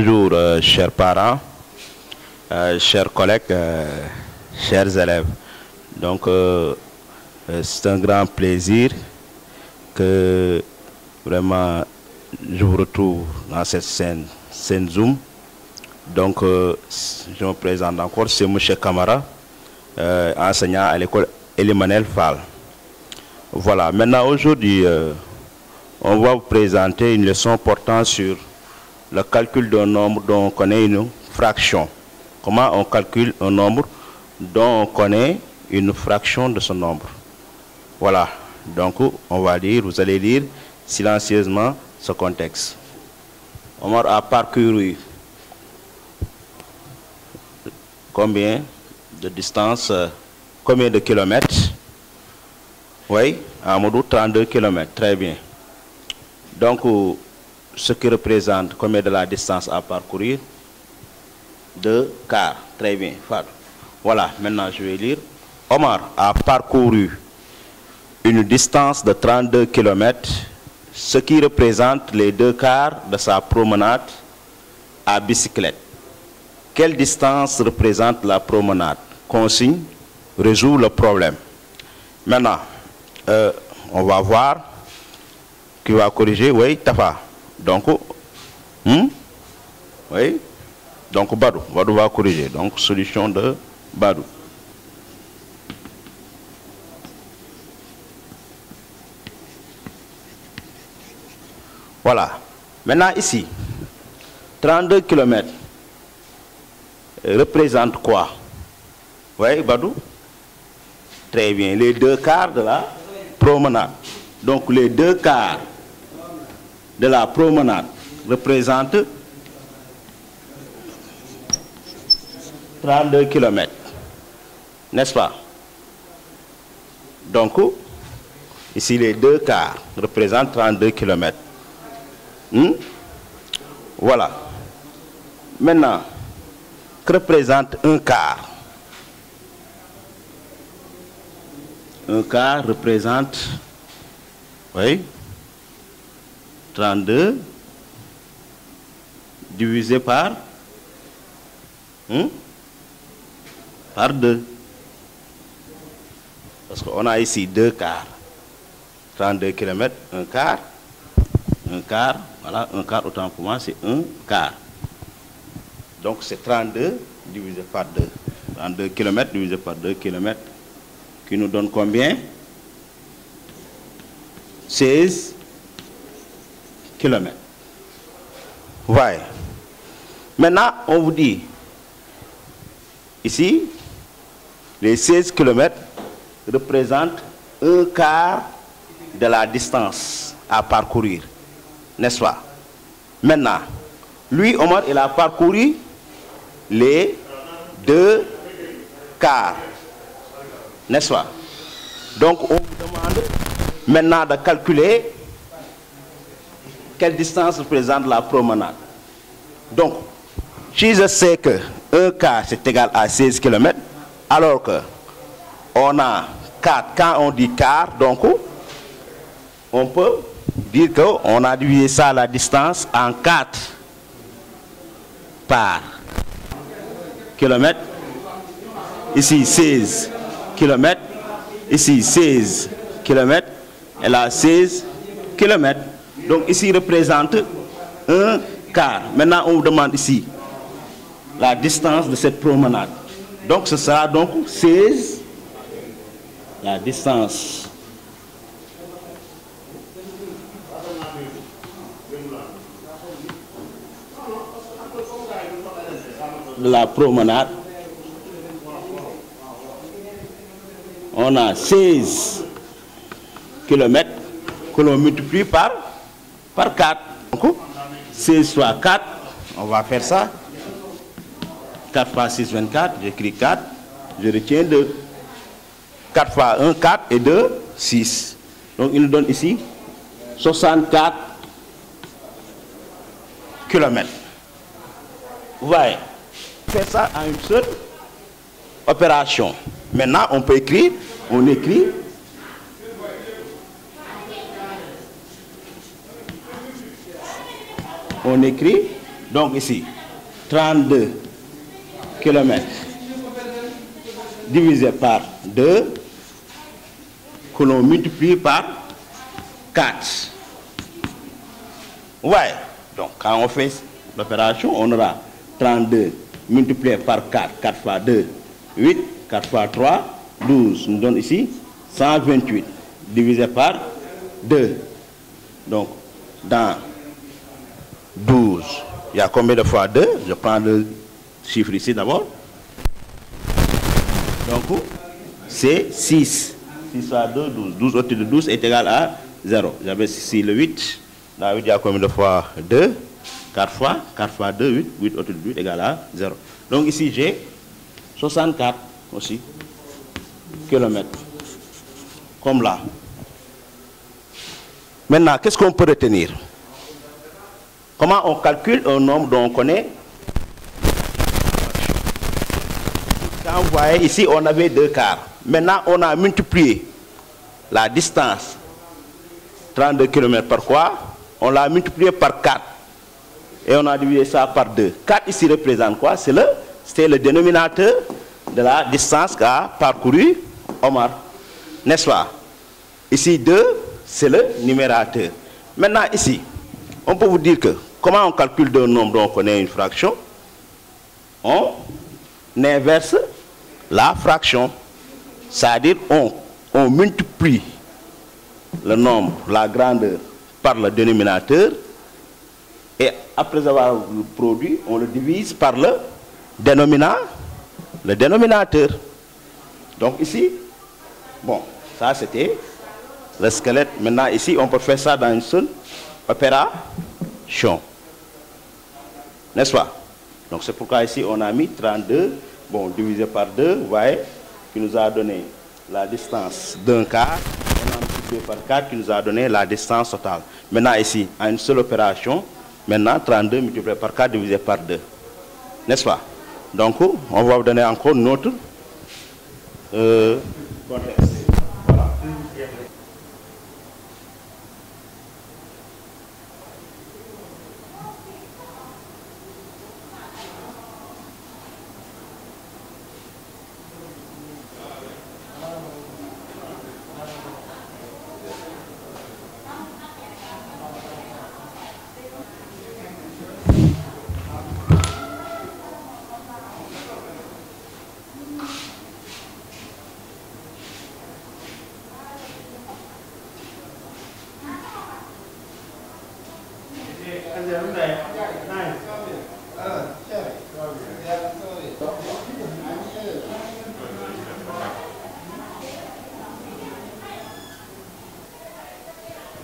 Bonjour, chers parents, chers collègues, chers élèves. Donc, c'est un grand plaisir que vraiment je vous retrouve dans cette scène Zoom. Donc, je me présente encore, c'est M. Kamara, enseignant à l'école Elimanel Fall. Voilà, maintenant aujourd'hui, on va vous présenter une leçon portant sur le calcul d'un nombre dont on connaît une fraction. Comment on calcule un nombre dont on connaît une fraction de ce nombre. Voilà, donc on va lire, vous allez lire silencieusement ce contexte. Omar a parcouru combien de distance, combien de kilomètres? Oui, Amadou, 32 kilomètres, très bien. Donc, ce qui représente combien de la distance à parcourir? 2 quarts, très bien. Voilà, maintenant je vais lire. Omar a parcouru une distance de 32 kilomètres, ce qui représente les 2 quarts de sa promenade à bicyclette. Quelle distance représente la promenade? Consigne, résout le problème. Maintenant, on va voir qui va corriger. Oui, Tafa. Donc, oui. Donc, Badou va corriger. Donc, solution de Badou. Voilà. Maintenant, ici, 32 km représente quoi? Oui, Badou? Très bien. Les 2 quarts de la promenade. Donc, les 2 quarts de la promenade représentent 32 km. N'est-ce pas? Donc, ici, les 2 quarts représentent 32 km. Voilà. Maintenant, que représente un quart? Un quart représente, oui, 32 divisé par 2. Parce qu'on a ici 2 quarts. 32 km, un quart, voilà, un quart autant pour moi, c'est un quart. Donc c'est 32 divisé par 2. 32 km divisé par 2 km, qui nous donne combien? 16 km. Voilà. Maintenant, on vous dit, ici, les 16 km représentent un quart de la distance à parcourir. N'est-ce pas? Maintenant, lui, Omar, il a parcouru les 2 quarts. N'est-ce pas? Donc, on vous demande maintenant de calculer quelle distance représente la promenade. Donc, si je sais que 1 quart c'est égal à 16 km, alors que on a 4, quand on dit quart, donc on peut dire qu'on a divisé ça, la distance, en 4 par kilomètre. Ici 16 km, ici 16 km, et là 16 km. Donc ici représente 1 quart. Maintenant on vous demande ici la distance de cette promenade. Donc ce sera donc 16, la distance de la promenade. On a 16 km que l'on multiplie par 4. Donc, 16 fois 4, on va faire ça. 4 fois 6, 24, j'écris 4, je retiens 2. 4 fois 1, 4 et 2, 6. Donc il nous donne ici 64 km. Vous voyez, faire ça en une seule opération. Maintenant, on peut écrire, on écrit Donc ici, 32 km divisé par 2 que l'on multiplie par 4. Ouais. Donc quand on fait l'opération, on aura 32 multiplié par 4, 4 fois 2, 8, 4 fois 3, 12. Nous donne ici 128 divisé par 2. Donc dans 12, il y a combien de fois 2? Je prends le chiffre ici d'abord. Donc c'est 6. 6 fois 2, 12. 12 au-dessus de 12 est égal à 0. J'avais ici le 8. Dans 8, il y a combien de fois 2? 4 fois 2, 8. 8 au-dessus de 8 égale à 0. Donc ici, j'ai 64 aussi kilomètres. Comme là. Maintenant, qu'est-ce qu'on peut retenir? Comment on calcule un nombre dont on connaît? Quand vous voyez ici, on avait 2 quarts. Maintenant, on a multiplié la distance 32 km par quoi? On l'a multiplié par 4. Et on a divisé ça par 2. 4 ici représente quoi? C'est le dénominateur de la distance qu'a parcouru Omar. N'est-ce pas? Ici 2, c'est le numérateur. Maintenant ici, on peut vous dire que comment on calcule d'un nombre dont on connaît une fraction? On inverse la fraction. C'est-à-dire on multiplie le nombre, la grandeur, par le dénominateur, et après avoir le produit, on le divise par le dénominateur. Donc ici, bon, ça c'était le squelette. Maintenant ici, on peut faire ça dans une seule opération. N'est-ce pas? Donc c'est pourquoi ici on a mis 32, bon, divisé par 2, vous voyez, qui nous a donné la distance d'un quart. On a multiplié par 4 qui nous a donné la distance totale. Maintenant ici, à une seule opération, maintenant 32 multiplié par 4 divisé par 2. N'est-ce pas? Donc, on va vous donner encore notre contexte. Voilà.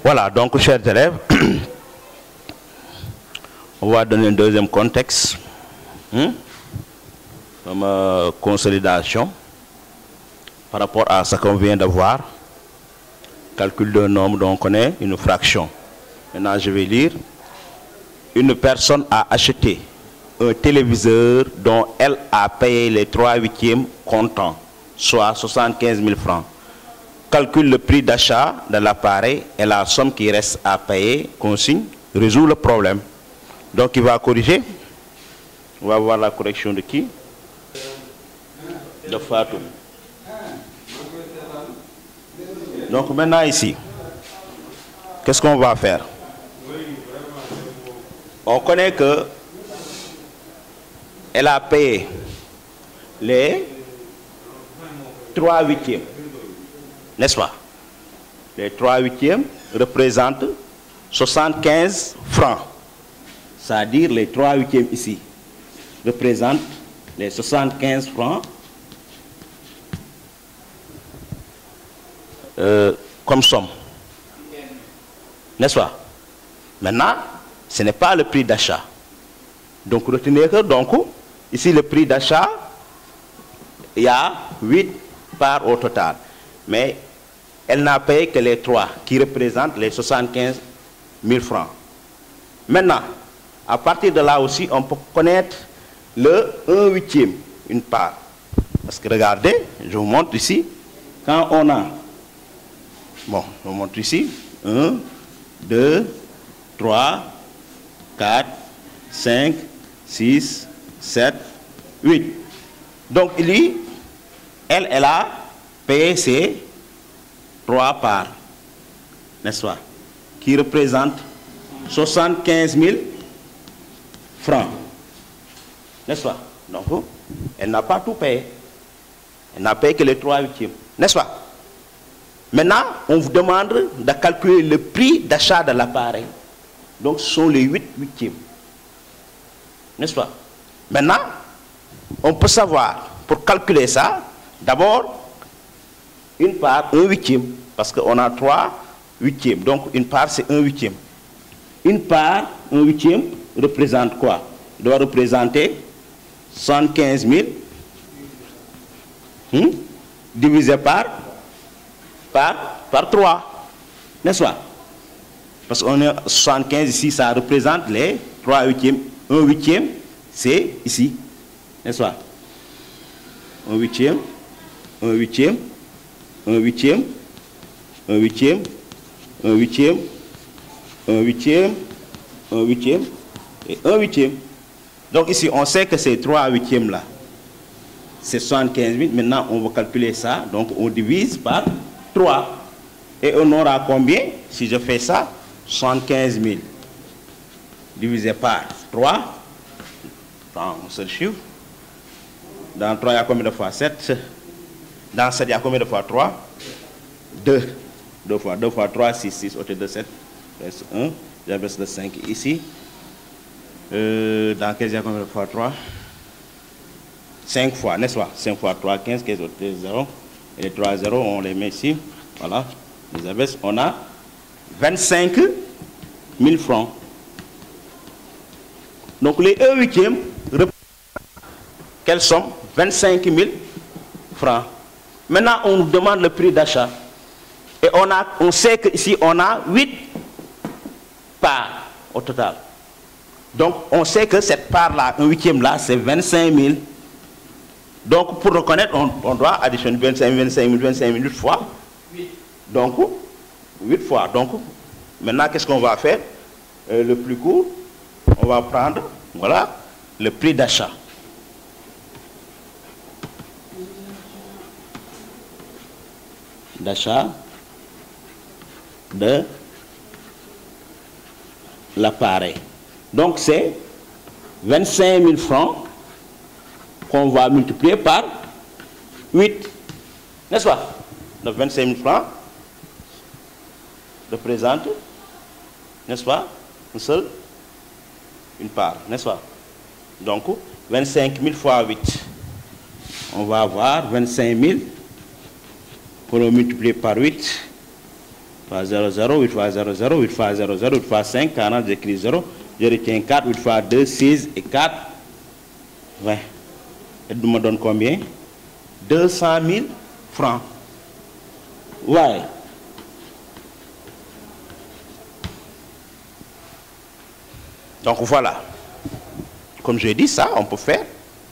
Voilà, donc chers élèves, on va donner un deuxième contexte, comme consolidation par rapport à ce qu'on vient de voir. Calcul d'un nombre dont on connaît une fraction. Maintenant, je vais lire. Une personne a acheté un téléviseur dont elle a payé les 3/8 comptant, soit 75 000 francs. Calcule le prix d'achat de l'appareil et la somme qui reste à payer, consigne, résout le problème. Donc il va corriger. On va voir la correction de qui? De Fatou. Donc maintenant ici, qu'est-ce qu'on va faire? On connaît que elle a payé les 3/8. N'est-ce pas? Les 3/8 représentent 75 francs. C'est-à-dire les 3/8 ici représentent les 75 francs comme somme. N'est-ce pas? Maintenant, ce n'est pas le prix d'achat. Donc retenez que ici le prix d'achat, il y a 8 parts au total. Mais elle n'a payé que les 3 qui représentent les 75 000 francs. Maintenant, à partir de là aussi, on peut connaître le 1/8, une part. Parce que regardez, je vous montre ici, quand on a, bon, je vous montre ici, 1, 2, 3, 4, 5, 6, 7, 8. Donc, lui, elle a payé ses 3 parts, n'est-ce pas, qui représentent 75 000 francs, n'est-ce pas? Donc, elle n'a pas tout payé. Elle n'a payé que les 3/8, n'est-ce pas? Maintenant, on vous demande de calculer le prix d'achat de l'appareil. Donc, ce sont les 8/8, n'est-ce pas? Maintenant, on peut savoir, pour calculer ça, d'abord, une part, 1/8, parce qu'on a 3/8. Donc, une part, c'est 1/8. Une part, 1/8, représente quoi? Il doit représenter 75 000 divisé par 3, n'est-ce pas? Parce qu'on est 75 ici, ça représente les 3/8. 1/8, c'est ici, n'est-ce pas? 1/8, 1/8, 1/8, 1/8, 1/8, 1/8, 1/8 et 1/8. Donc ici, on sait que ces 3/8 là, c'est 75 000. Maintenant, on va calculer ça. Donc, on divise par 3. Et on aura combien? Si je fais ça, 75 000 divisé par 3. Dans un seul chiffre. Dans 3, il y a combien de fois 7? Dans 7, il y a combien de fois 3? 2. 2 fois 2 fois 3, 6. 6 au lieu de 7. Reste 1. J'abaisse le 5 ici. Dans 15, il y a combien de fois 3? 5 fois, n'est-ce pas? 5 fois 3, 15, 15 au lieu de 0. Et les 3 0, on les met ici. Voilà. Les abaisse. On a 25 000 francs. Donc les 1/8 représentent quelle somme? 25 000 francs. Maintenant, on nous demande le prix d'achat. Et on sait qu'ici, on a 8 parts au total. Donc, on sait que cette part-là, 1/8 là, c'est 25 000. Donc, pour reconnaître, on doit additionner 25 000, 25 000, 25 000, 8 fois. Donc, 8 fois. Donc, maintenant, qu'est-ce qu'on va faire? Le plus court, on va prendre, voilà, le prix d'achat. D'achat de l'appareil. Donc, c'est 25 000 francs qu'on va multiplier par 8. N'est-ce pas? Donc, 25 000 francs représente, n'est-ce pas, une part, n'est-ce pas? Donc, 25 000 fois 8. On va avoir 25 000 qu'on va multiplier par 8. Fois 0, 0, 8 fois 0, 0, 8 fois 0, 0, 8 fois 5, 40, j'écris 0. Je retiens 4, 8 fois 2, 6 et 4, 20. Elle me donne combien? 200 000 francs. Ouais. Donc voilà. Comme je dis, ça, on peut faire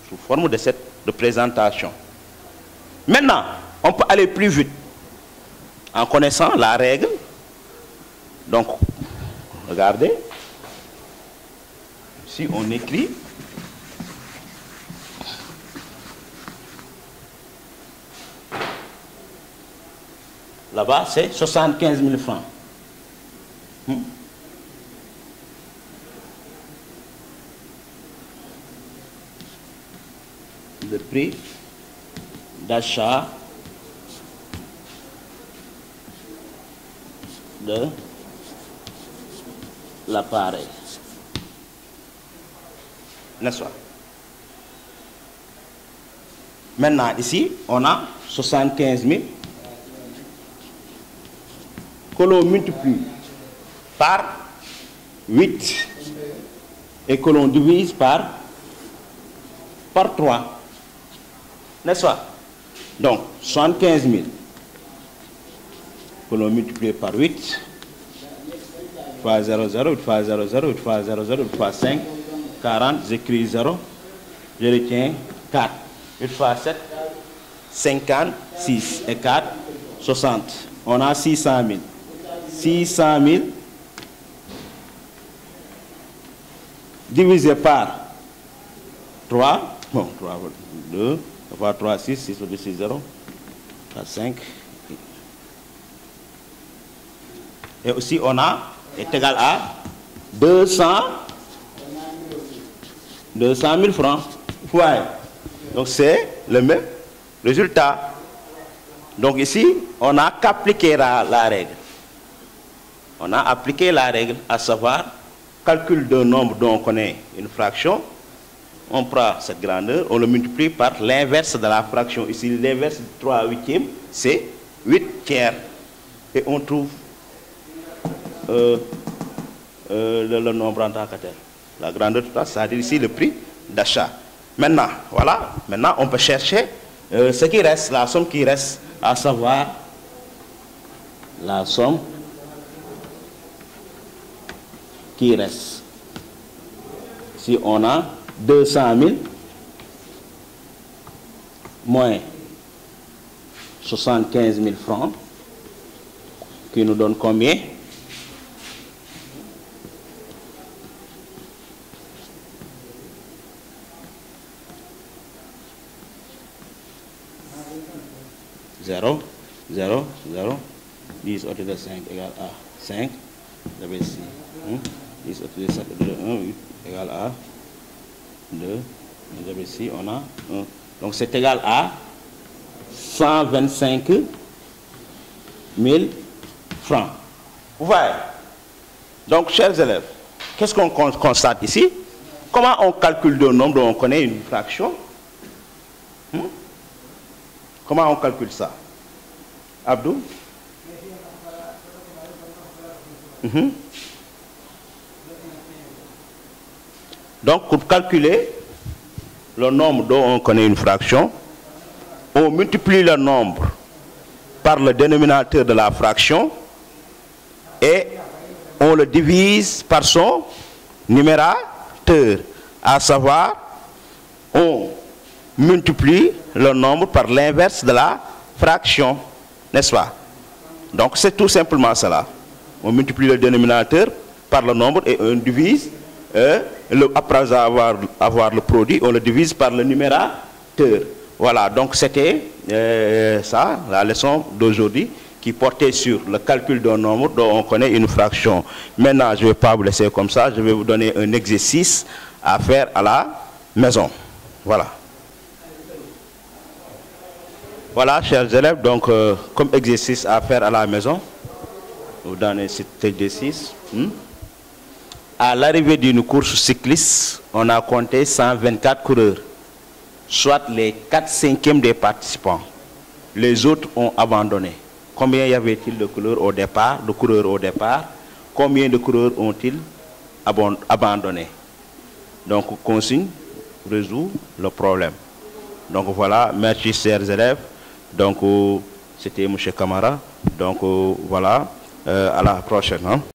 sous forme de cette représentation. Maintenant, on peut aller plus vite en connaissant la règle. Donc, regardez. Si on écrit là-bas, c'est 75 000 francs. Le prix d'achat de l'appareil. N'est-ce pas? Maintenant, ici, on a 75 000 que l'on multiplie par 8 et que l'on divise par 3. N'est-ce pas? Donc, 75 000 que l'on multiplie par 8 fois 0, 0, 8 fois 0, 0, 8 fois 0, 0, 8 fois 5, 40, j'écris 0, je retiens 4. 8 fois 7, 50, 6 et 4, 60. On a 600 000. 600 000 divisé par 3, bon, 3, 2, 3, 6, 6, 6, 0, 4, 5. Et aussi, on a, est égal à 200 000 francs. Ouais. Donc, c'est le même résultat. Donc, ici, on n'a qu'appliqué la règle. On a appliqué la règle, à savoir, calcul d'un nombre dont on connaît une fraction. On prend cette grandeur, on le multiplie par l'inverse de la fraction. Ici, l'inverse de 3/8, c'est 8 tiers. Et on trouve le nombre en tant que tel. La grandeur totale, c'est-à-dire ici le prix d'achat. Maintenant, voilà, maintenant on peut chercher ce qui reste, la somme qui reste, à savoir la somme qui reste. Si on a 200 000 moins 75 000 francs, qui nous donne combien? Zéro, 0, 0, 10 au-dessus de 5 égale à 5, j'avais ici, 10 au-dessus de 5 égale à 1, 8 égale à 2, j'avais ici, on a 1. Donc c'est égal à 125 000 francs. Vous voyez? Donc, chers élèves, qu'est-ce qu'on constate ici? Comment on calcule le nombre dont on connaît une fraction? Comment on calcule ça? Abdou? Donc, pour calculer le nombre dont on connaît une fraction, on multiplie le nombre par le dénominateur de la fraction et on le divise par son numérateur, à savoir, on multiplie le nombre par l'inverse de la fraction, n'est-ce pas? Donc c'est tout simplement cela. On multiplie le dénominateur par le nombre et on divise, après avoir le produit, on le divise par le numérateur. Voilà, donc c'était ça, la leçon d'aujourd'hui, qui portait sur le calcul d'un nombre dont on connaît une fraction. Maintenant, je ne vais pas vous laisser comme ça, je vais vous donner un exercice à faire à la maison. Voilà. Voilà, chers élèves, donc comme exercice à faire à la maison, je vous donne cet exercice. À l'arrivée d'une course cycliste, on a compté 124 coureurs, soit les 4/5 des participants. Les autres ont abandonné. Combien y avait-il de coureurs au départ, Combien de coureurs ont-ils abandonné? Donc, consigne résout le problème. Donc voilà, merci chers élèves. Donc c'était M. Camara. Donc voilà, à la prochaine.